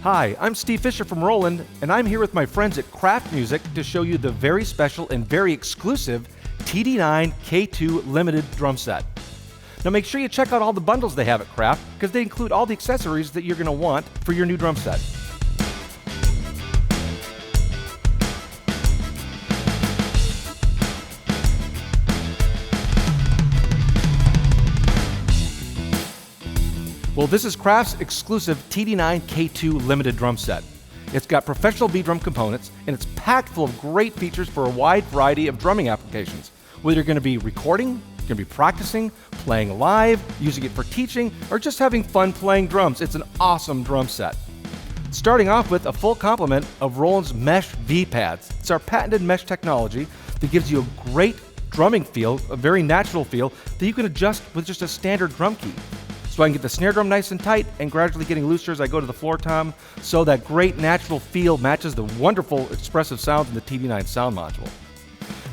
Hi, I'm Steve Fisher from Roland, and I'm here with my friends at Kraft Music to show you the very special and very exclusive TD-9K2 Limited drum set. Now make sure you check out all the bundles they have at Kraft, because they include all the accessories that you're going to want for your new drum set. Well, this is Kraft's exclusive TD-9K2 Limited drum set. It's got professional beat drum components, and it's packed full of great features for a wide variety of drumming applications. Whether you're going to be recording, you're going to be practicing, playing live, using it for teaching, or just having fun playing drums, it's an awesome drum set. Starting off with a full complement of Roland's mesh V-pads. It's our patented mesh technology that gives you a great drumming feel, a very natural feel, that you can adjust with just a standard drum key. So I can get the snare drum nice and tight and gradually getting looser as I go to the floor tom, so that great natural feel matches the wonderful expressive sounds in the TD-9 sound module.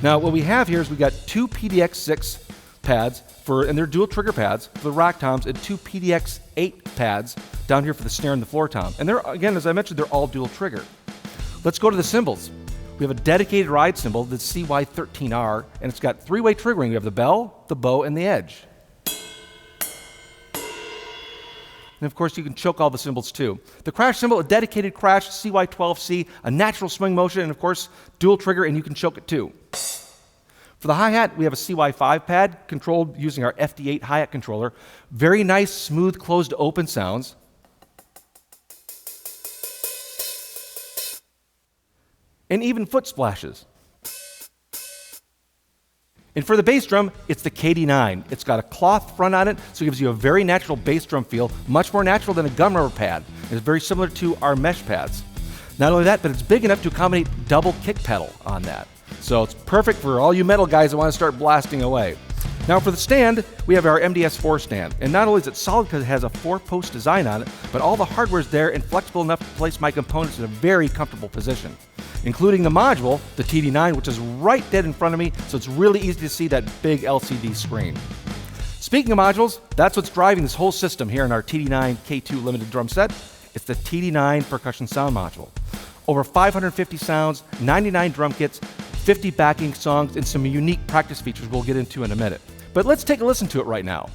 Now what we have here is we got two PDX6 pads, and they're dual trigger pads for the rock toms, and two PDX8 pads down here for the snare and the floor tom. And they're, again, as I mentioned, they're all dual trigger. Let's go to the cymbals. We have a dedicated ride cymbal, the CY13R, and it's got three-way triggering. We have the bell, the bow, and the edge. And of course, you can choke all the cymbals too. The crash cymbal, a dedicated crash, CY12C, a natural swing motion, and of course, dual trigger, and you can choke it too. For the hi-hat, we have a CY5 pad controlled using our FD8 hi-hat controller. Very nice, smooth, closed, open sounds. And even foot splashes. And for the bass drum, it's the KD9. It's got a cloth front on it, so it gives you a very natural bass drum feel, much more natural than a gum rubber pad. It's very similar to our mesh pads. Not only that, but it's big enough to accommodate double kick pedal on that. So it's perfect for all you metal guys that want to start blasting away. Now for the stand, we have our MDS4 stand. And not only is it solid because it has a 4-post design on it, but all the hardware is there and flexible enough to place my components in a very comfortable position, including the module, the TD-9, which is right dead in front of me, so it's really easy to see that big LCD screen. Speaking of modules, that's what's driving this whole system here in our TD-9K2 Limited drum set. It's the TD-9 percussion sound module. Over 550 sounds, 99 drum kits, 50 backing songs, and some unique practice features we'll get into in a minute. But let's take a listen to it right now.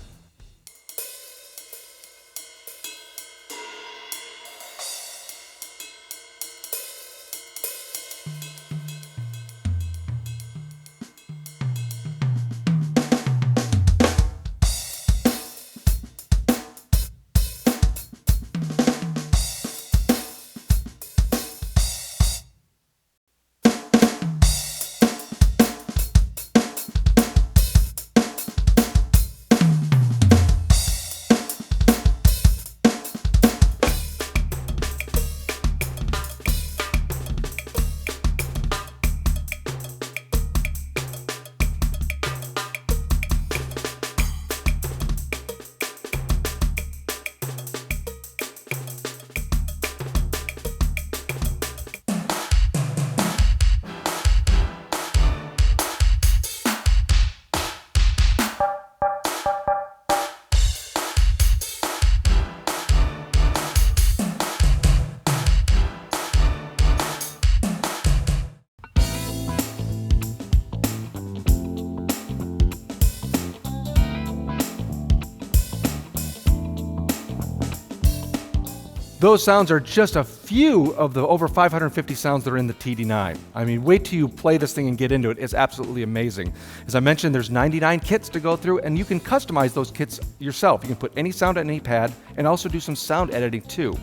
Those sounds are just a few of the over 550 sounds that are in the TD-9. I mean, wait till you play this thing and get into it. It's absolutely amazing. As I mentioned, there's 99 kits to go through, and you can customize those kits yourself. You can put any sound on any pad and also do some sound editing too.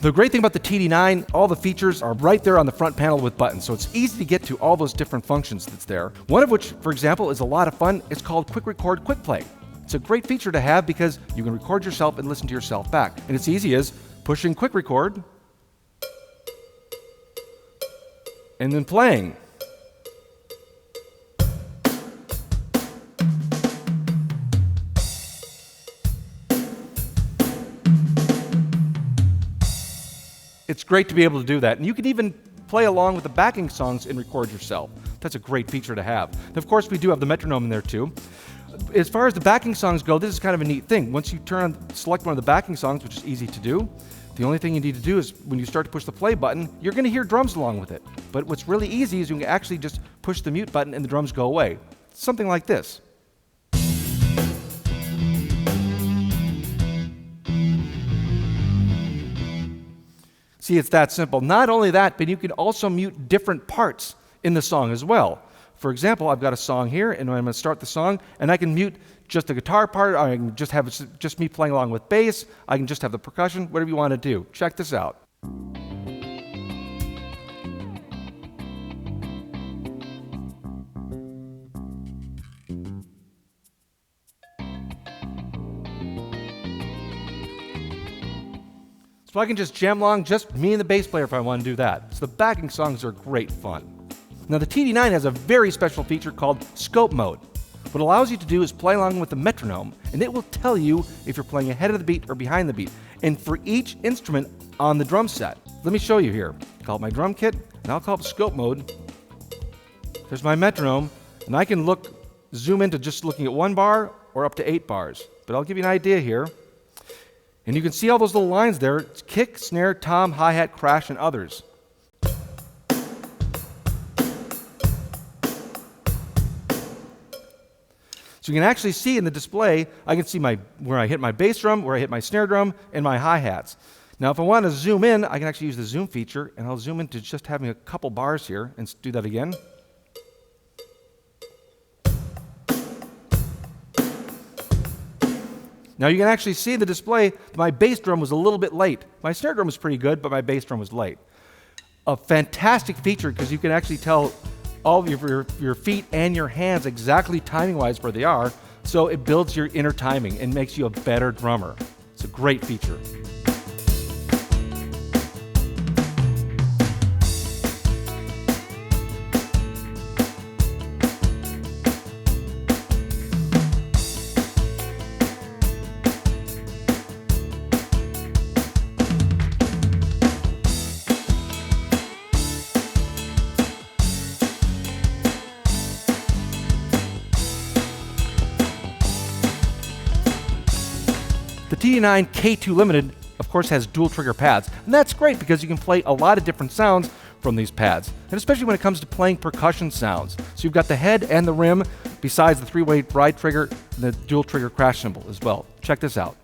The great thing about the TD-9, all the features are right there on the front panel with buttons, so it's easy to get to all those different functions that's there. One of which, for example, is a lot of fun. It's called Quick Record, Quick Play. It's a great feature to have because you can record yourself and listen to yourself back. And it's easy as pushing Quick Record and then playing. It's great to be able to do that. And you can even play along with the backing songs and record yourself. That's a great feature to have. And of course, we do have the metronome in there too. As far as the backing songs go, this is kind of a neat thing. Once you select one of the backing songs, which is easy to do, The only thing you need to do is when you start to push the play button, you're going to hear drums along with it. But what's really easy is you can actually just push the mute button and the drums go away. Something like this. See, it's that simple. Not only that, but you can also mute different parts in the song as well. For example, I've got a song here, and I'm going to start the song, and I can mute just the guitar part, or I can just have just me playing along with bass, I can just have the percussion, whatever you want to do. Check this out. So I can just jam along, just me and the bass player if I want to do that. So the backing songs are great fun. Now the TD-9 has a very special feature called scope mode. What it allows you to do is play along with the metronome, and it will tell you if you're playing ahead of the beat or behind the beat. And for each instrument on the drum set, let me show you here. Call it my drum kit, and I'll call it scope mode. There's my metronome, and I can zoom into just looking at 1 bar or up to 8 bars. But I'll give you an idea here. And you can see all those little lines there. It's kick, snare, tom, hi-hat, crash, and others. So you can actually see in the display, I can see where I hit my bass drum, where I hit my snare drum, and my hi-hats. Now if I want to zoom in, I can actually use the zoom feature, and I'll zoom into just having a couple bars here, and do that again. Now you can actually see in the display that my bass drum was a little bit late. My snare drum was pretty good, but my bass drum was late. A fantastic feature because you can actually tell all of your feet and your hands exactly timing-wise where they are, so it builds your inner timing and makes you a better drummer. It's a great feature. The TD-9K2 Limited, of course, has dual trigger pads, and that's great because you can play a lot of different sounds from these pads, and especially when it comes to playing percussion sounds. So you've got the head and the rim, besides the 3-way ride trigger and the dual trigger crash cymbal as well. Check this out.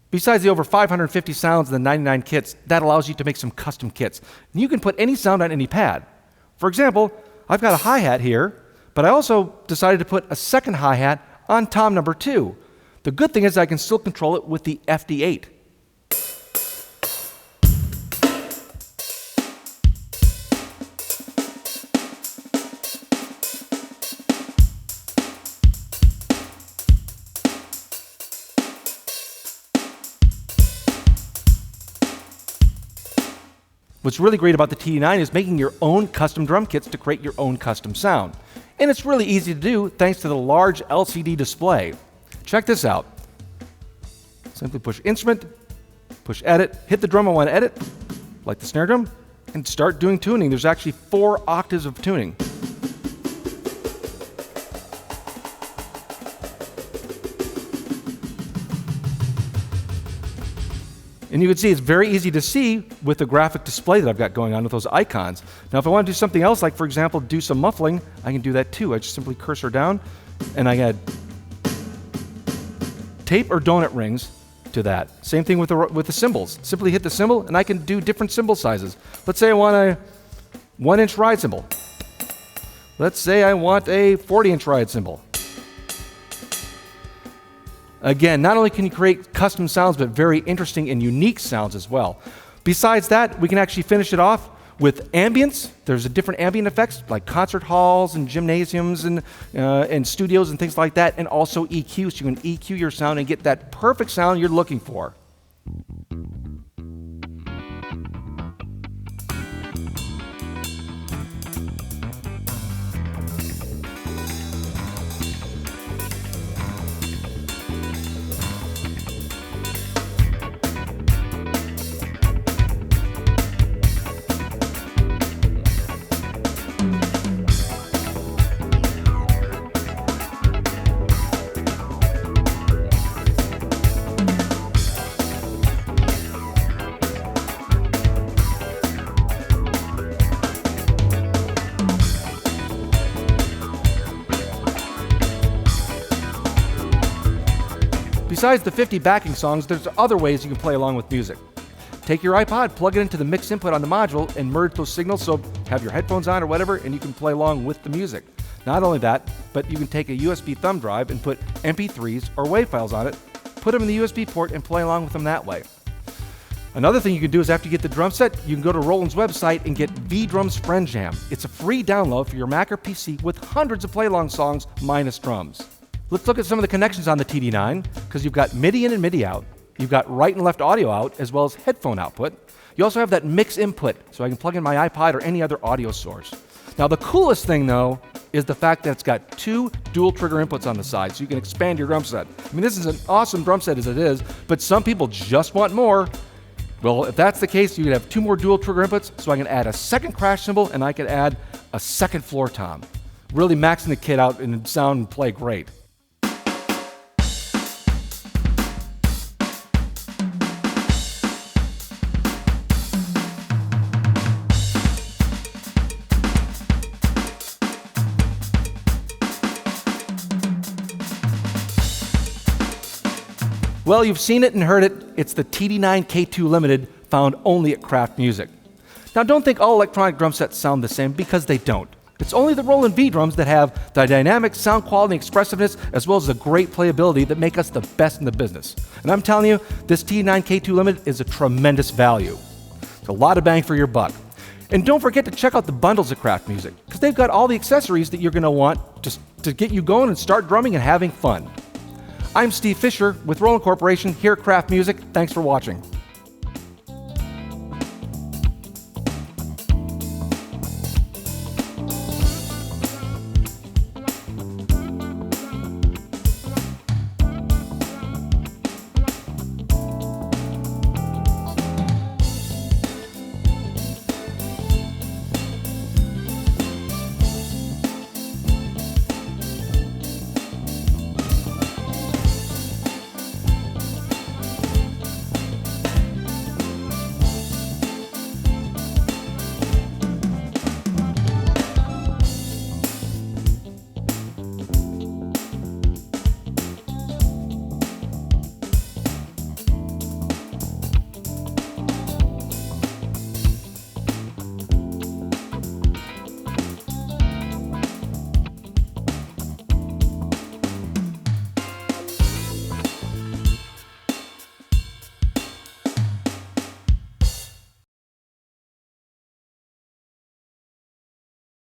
Besides the over 550 sounds in the 99 kits, that allows you to make some custom kits. And you can put any sound on any pad. For example, I've got a hi-hat here, but I also decided to put a second hi-hat on tom number 2. The good thing is I can still control it with the FD8. What's really great about the TD-9 is making your own custom drum kits to create your own custom sound. And it's really easy to do thanks to the large LCD display. Check this out. Simply push Instrument, push Edit, hit the drum I want to edit, like the snare drum, and start doing tuning. There's actually 4 octaves of tuning. And you can see it's very easy to see with the graphic display that I've got going on with those icons. Now if I want to do something else, like for example, do some muffling, I can do that too. I just simply cursor down and I add tape or donut rings to that. Same thing with the cymbals. Simply hit the cymbal and I can do different cymbal sizes. Let's say I want a 1-inch ride cymbal. Let's say I want a 40-inch ride cymbal. Again, not only can you create custom sounds, but very interesting and unique sounds as well. Besides that, we can actually finish it off with ambience. There's a different ambient effects, like concert halls and gymnasiums and studios and things like that, and also EQ, so you can EQ your sound and get that perfect sound you're looking for. Besides the 50 backing songs, there's other ways you can play along with music. Take your iPod, plug it into the mix input on the module, and merge those signals, so have your headphones on or whatever, and you can play along with the music. Not only that, but you can take a USB thumb drive and put MP3s or WAV files on it, put them in the USB port, and play along with them that way. Another thing you can do is after you get the drum set, you can go to Roland's website and get V-Drums Friend Jam. It's a free download for your Mac or PC with hundreds of play-along songs minus drums. Let's look at some of the connections on the TD-9, because you've got MIDI in and MIDI out. You've got right and left audio out, as well as headphone output. You also have that mix input, so I can plug in my iPod or any other audio source. Now the coolest thing though, is the fact that it's got 2 dual trigger inputs on the side, so you can expand your drum set. I mean, this is an awesome drum set as it is, but some people just want more. Well, if that's the case, you can have 2 more dual trigger inputs, so I can add a second crash cymbal and I can add a second floor tom. Really maxing the kit out and sound and play great. Well, you've seen it and heard it. It's the TD-9K2 Limited, found only at Kraft Music. Now, don't think all electronic drum sets sound the same, because they don't. It's only the Roland V drums that have the dynamic sound quality and expressiveness, as well as the great playability that make us the best in the business. And I'm telling you, this TD-9K2 Limited is a tremendous value. It's a lot of bang for your buck. And don't forget to check out the bundles at Kraft Music, because they've got all the accessories that you're going to want just to get you going and start drumming and having fun. I'm Steve Fisher with Roland Corporation here at Kraft Music. Thanks for watching.